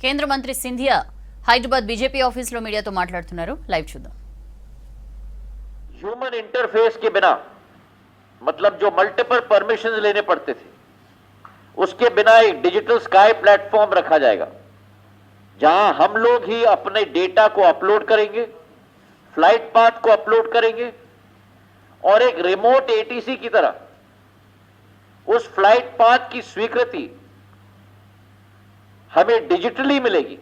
కేంద్ర మంత్రి Scindia Hyderabad BJP office లో మీడియాతో మాట్లాడుతున్నారు. లైవ్ చూద్దాం. ह्यूमन इंटरफेस के बिना, मतलब जो मल्टीपल परमिशंस लेने पड़ते थे, उसके बिना एक डिजिटल स्काई प्लेटफॉर्म रखा जाएगा जहां हम लोग ही अपने डेटा को अपलोड करेंगे, फ्लाइट पाथ को अपलोड करेंगे और एक रिमोट एटीसी की तरह उस फ्लाइट पाथ की स्वीकृति हमें डिजिटली मिलेगी।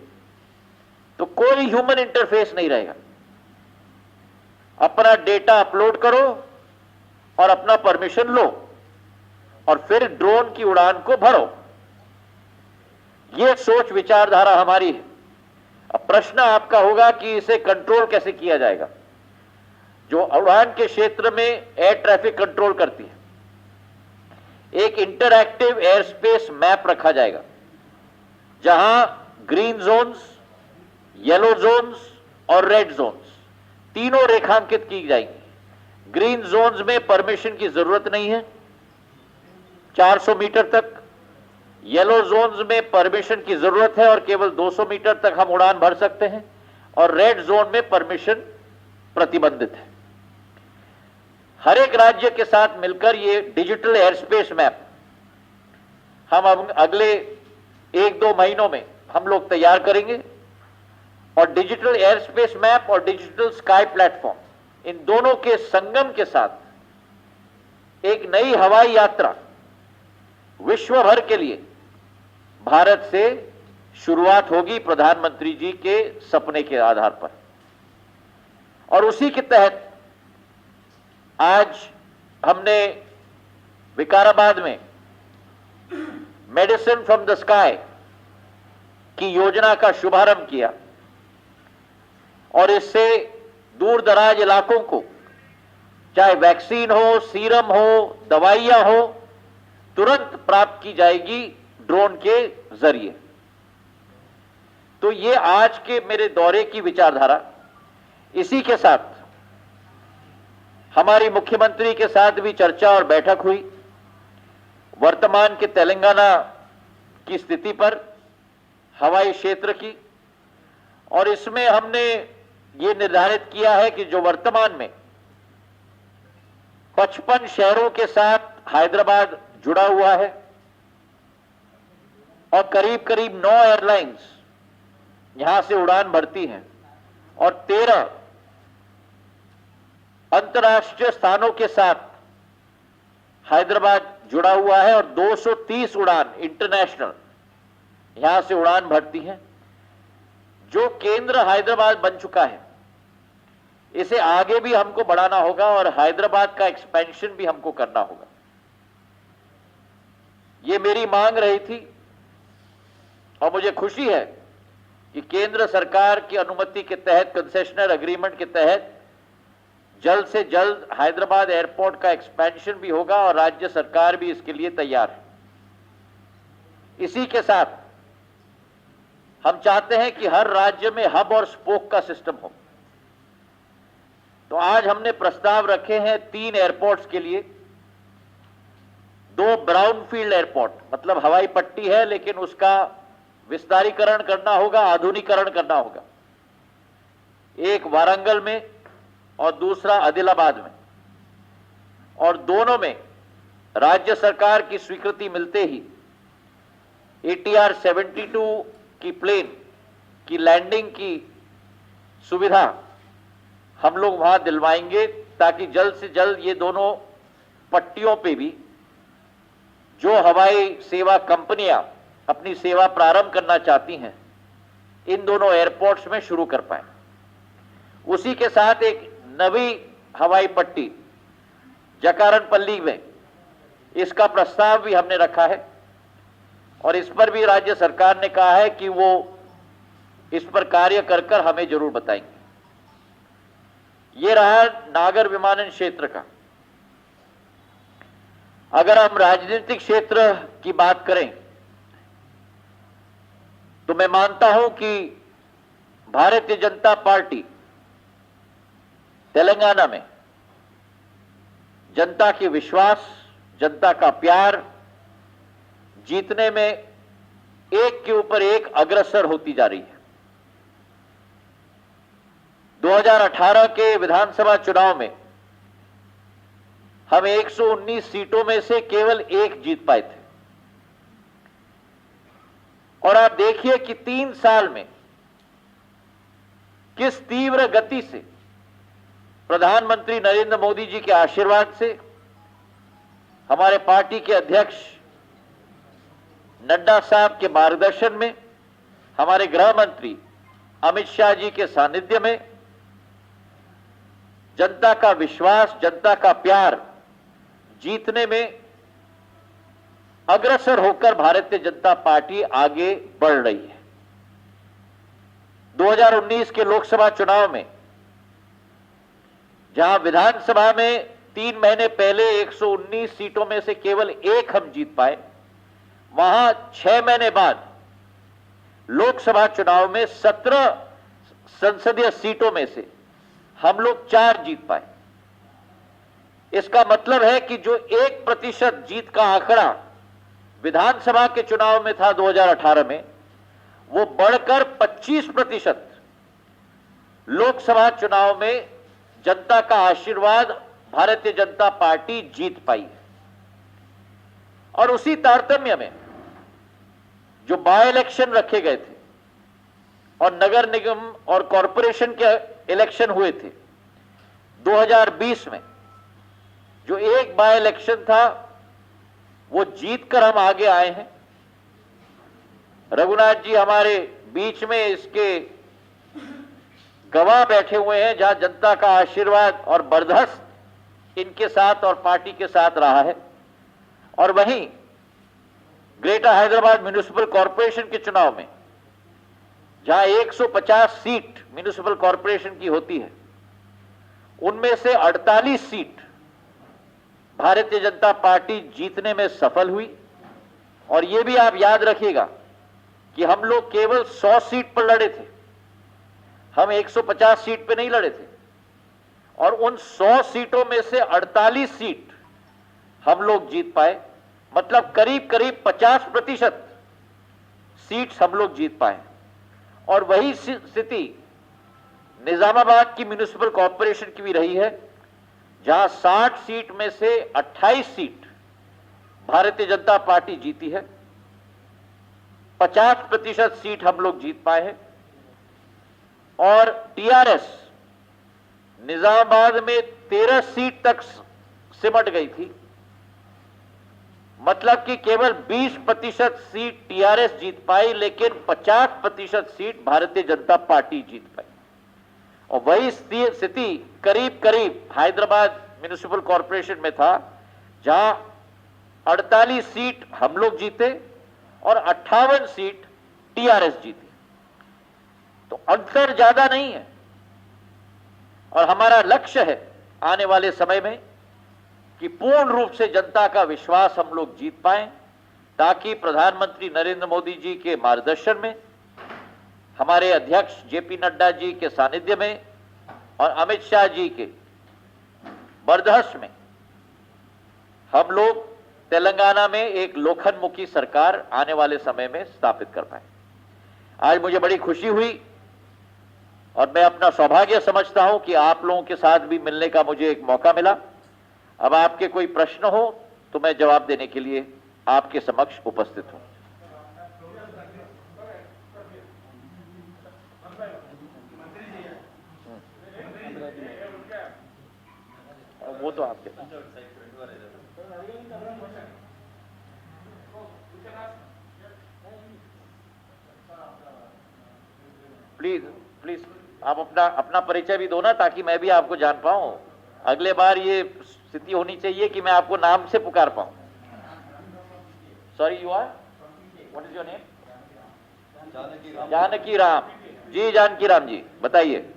तो कोई ह्यूमन इंटरफेस नहीं रहेगा। अपना डेटा अपलोड करो और अपना परमिशन लो और फिर ड्रोन की उड़ान को भरो। यह सोच विचारधारा हमारी है। अब प्रश्न आपका होगा कि इसे कंट्रोल कैसे किया जाएगा। जो उड़ान के क्षेत्र में एयर ट्रैफिक कंट्रोल करती है, एक इंटरएक्टिव एयर स्पेस मैप रखा जाएगा जहां ग्रीन जोन्स, येलो जोन्स और रेड जोन्स तीनों रेखांकित की जाएंगी। ग्रीन जोन्स में परमिशन की जरूरत नहीं है 400 मीटर तक, येलो जोन्स में परमिशन की जरूरत है और केवल 200 मीटर तक हम उड़ान भर सकते हैं, और रेड जोन में परमिशन प्रतिबंधित है। हर एक राज्य के साथ मिलकर ये डिजिटल एयर स्पेस मैप हम अगले 1-2 महीनों में हम लोग तैयार करेंगे और डिजिटल एयर स्पेस मैप और डिजिटल स्काई प्लेटफॉर्म, इन दोनों के संगम के साथ एक नई हवाई यात्रा विश्व भर के लिए भारत से शुरुआत होगी प्रधानमंत्री जी के सपने के आधार पर। और उसी के तहत आज हमने विकाराबाद में मेडिसिन फ्रॉम द स्काई की योजना का शुभारंभ किया और इससे दूर दराज इलाकों को चाहे वैक्सीन हो, सीरम हो, दवाइयां हो, तुरंत प्राप्त की जाएगी ड्रोन के जरिए। तो ये आज के मेरे दौरे की विचारधारा। इसी के साथ हमारी मुख्यमंत्री के साथ भी चर्चा और बैठक हुई वर्तमान के तेलंगाना की स्थिति पर, हवाई क्षेत्र की, और इसमें हमने ये निर्धारित किया है कि जो वर्तमान में 55 शहरों के साथ हैदराबाद जुड़ा हुआ है और करीब करीब 9 एयरलाइंस यहां से उड़ान भरती हैं और 13 अंतर्राष्ट्रीय स्थानों के साथ हैदराबाद जुड़ा हुआ है और 230 उड़ान इंटरनेशनल यहां से उड़ान भरती हैं। जो केंद्र हैदराबाद बन चुका है, इसे आगे भी हमको बढ़ाना होगा और हैदराबाद का एक्सपेंशन भी हमको करना होगा। ये मेरी मांग रही थी और मुझे खुशी है कि केंद्र सरकार की अनुमति के तहत, कंसेशनर एग्रीमेंट के तहत जल्द से जल्द हैदराबाद एयरपोर्ट का एक्सपेंशन भी होगा और राज्य सरकार भी इसके लिए तैयार है। इसी के साथ हम चाहते हैं कि हर राज्य में हब और स्पोक का सिस्टम हो। तो आज हमने प्रस्ताव रखे हैं 3 एयरपोर्ट्स के लिए। 2 ब्राउनफील्ड एयरपोर्ट, मतलब हवाई पट्टी है लेकिन उसका विस्तारीकरण करना होगा, आधुनिकीकरण करना होगा। एक वारंगल में और दूसरा आदिलाबाद में, और दोनों में राज्य सरकार की स्वीकृति मिलते ही ATR 72 की प्लेन की लैंडिंग की सुविधा हम लोग वहां दिलवाएंगे, ताकि जल्द से जल्द ये दोनों पट्टियों पे भी जो हवाई सेवा कंपनियां अपनी सेवा प्रारंभ करना चाहती हैं, इन दोनों एयरपोर्ट्स में शुरू कर पाए। उसी के साथ एक नवी हवाई पट्टी जकारणपल्ली में, इसका प्रस्ताव भी हमने रखा है और इस पर भी राज्य सरकार ने कहा है कि वो इस पर कार्य कर कर हमें जरूर बताएंगे। ये रहा नागर विमानन क्षेत्र का। अगर हम राजनीतिक क्षेत्र की बात करें तो मैं मानता हूं कि भारतीय जनता पार्टी तेलंगाना में जनता के विश्वास, जनता का प्यार जीतने में एक के ऊपर एक अग्रसर होती जा रही है। 2018 के विधानसभा चुनाव में हम 119 सीटों में से केवल एक जीत पाए थे, और आप देखिए कि 3 साल में किस तीव्र गति से प्रधानमंत्री नरेंद्र मोदी जी के आशीर्वाद से, हमारे पार्टी के अध्यक्ष नड्डा साहब के मार्गदर्शन में, हमारे गृह मंत्री अमित शाह जी के सानिध्य में जनता का विश्वास, जनता का प्यार जीतने में अग्रसर होकर भारतीय जनता पार्टी आगे बढ़ रही है। 2019 के लोकसभा चुनाव में जहां विधानसभा में 3 महीने पहले 119 सीटों में से केवल एक हम जीत पाए, वहां 6 महीने बाद लोकसभा चुनाव में 17 संसदीय सीटों में से हम लोग 4 जीत पाए। इसका मतलब है कि जो 1% जीत का आंकड़ा विधानसभा के चुनाव में था 2018 में, वो बढ़कर 25% लोकसभा चुनाव में जनता का आशीर्वाद भारतीय जनता पार्टी जीत पाई है। और उसी तारतम्य में जो बाय इलेक्शन रखे गए थे और नगर निगम और कॉरपोरेशन के इलेक्शन हुए थे 2020 में, जो एक बाय इलेक्शन था वो जीतकर हम आगे आए हैं। रघुनाथ जी हमारे बीच में इसके गवाह बैठे हुए हैं, जहां जनता का आशीर्वाद और बर्दाश्त इनके साथ और पार्टी के साथ रहा है। और वहीं ग्रेटर हैदराबाद म्युनिसिपल कॉरपोरेशन के चुनाव में जहां 150 सीट म्युनिसिपल कॉरपोरेशन की होती है, उनमें से 48 सीट भारतीय जनता पार्टी जीतने में सफल हुई। और यह भी आप याद रखिएगा कि हम लोग केवल 100 सीट पर लड़े थे, हम 150 सीट पे नहीं लड़े थे। और उन 100 सीटों में से 48 सीट हम लोग जीत पाए, मतलब करीब करीब 50% सीट्स हम लोग जीत पाए। और वही स्थिति निजामाबाद की म्युनिसिपल कॉरपोरेशन की भी रही है, जहां 60 सीट में से 28 सीट भारतीय जनता पार्टी जीती है, 50% सीट हम लोग जीत पाए हैं। और टीआरएस निजामाबाद में 13 सीट तक सिमट गई थी, मतलब कि केवल 20% सीट टीआरएस जीत पाई, लेकिन 50% सीट भारतीय जनता पार्टी जीत पाई। और वही स्थिति करीब करीब हैदराबाद म्युनिसिपल कॉरपोरेशन में था, जहां 48 सीट हम लोग जीते और 58 सीट टीआरएस जीती। तो अंतर ज्यादा नहीं है। और हमारा लक्ष्य है आने वाले समय में कि पूर्ण रूप से जनता का विश्वास हम लोग जीत पाएं, ताकि प्रधानमंत्री नरेंद्र मोदी जी के मार्गदर्शन में, हमारे अध्यक्ष जेपी नड्डा जी के सानिध्य में और अमित शाह जी के बर्दाश्त में हम लोग तेलंगाना में एक लोखंडमुखी सरकार आने वाले समय में स्थापित कर पाए। आज मुझे बड़ी खुशी हुई और मैं अपना सौभाग्य समझता हूं कि आप लोगों के साथ भी मिलने का मुझे एक मौका मिला। अब आपके कोई प्रश्न हो तो मैं जवाब देने के लिए आपके समक्ष उपस्थित हूं। वो तो आपके प्लीज प्लीज आप अपना परिचय भी दो ना, ताकि मैं भी आपको जान पाऊं। अगले बार ये स्थिति होनी चाहिए कि मैं आपको नाम से पुकार पाऊं। Sorry, you are, what is your name? Janki Ram ji. Janki Ram ji, बताइए।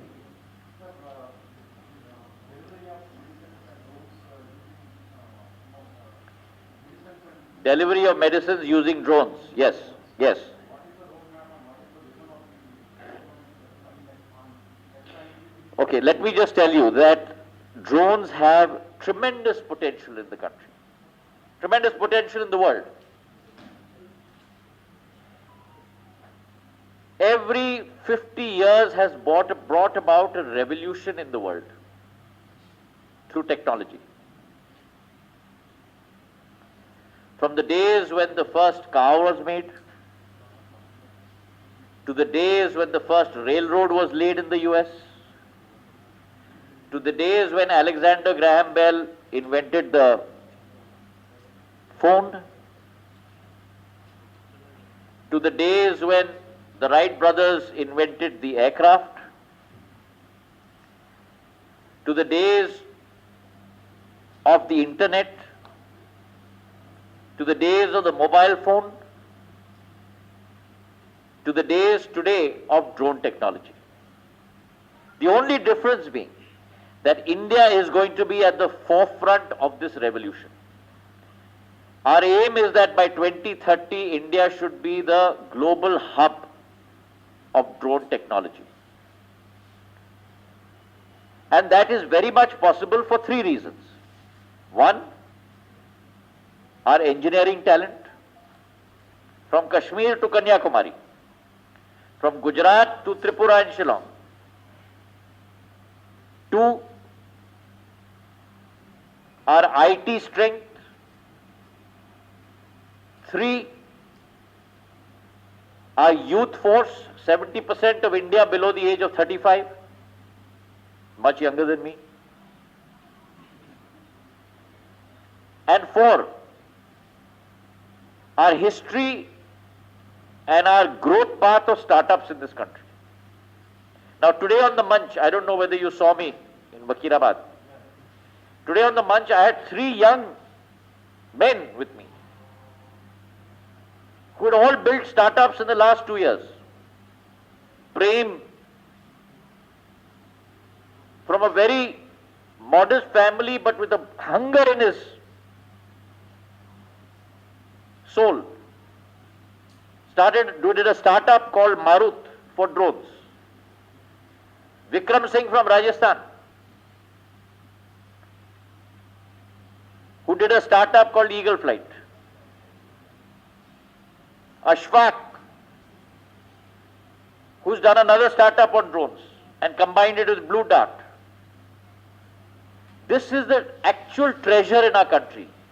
Delivery of medicines using drones. Yes, yes. Okay, let me just tell you that drones have tremendous potential in the country, tremendous potential in the world. every 50 years has brought about a revolution in the world through technology. From the days when the first car was made, to the days when the first railroad was laid in the US, to the days when Alexander Graham Bell invented the phone, to the days when the Wright brothers invented the aircraft, to the days of the internet, to the days of the mobile phone, to the days today of drone technology. The only difference being that India is going to be at the forefront of this revolution. Our aim is that by 2030, India should be the global hub of drone technology. And that is very much possible for three reasons. One, our engineering talent, from Kashmir to Kanyakumari, from Gujarat to Tripura and Shillong. Two, our IT strength. Three, our youth force, 70% of India below the age of 35, much younger than me. And four, our history and our growth path of startups in this country. Now today on the Manch, I don't know whether you saw me in Bakirabad. Today on the Manch, I had three young men with me who had all built startups in the last 2 years. Prem, from a very modest family but with a hunger in his soul, did a startup called Marut for drones. Vikram Singh from Rajasthan, who did a startup called Eagle Flight. Ashfaq, who's done another startup on drones and combined it with Blue Dart. This is the actual treasure in our country.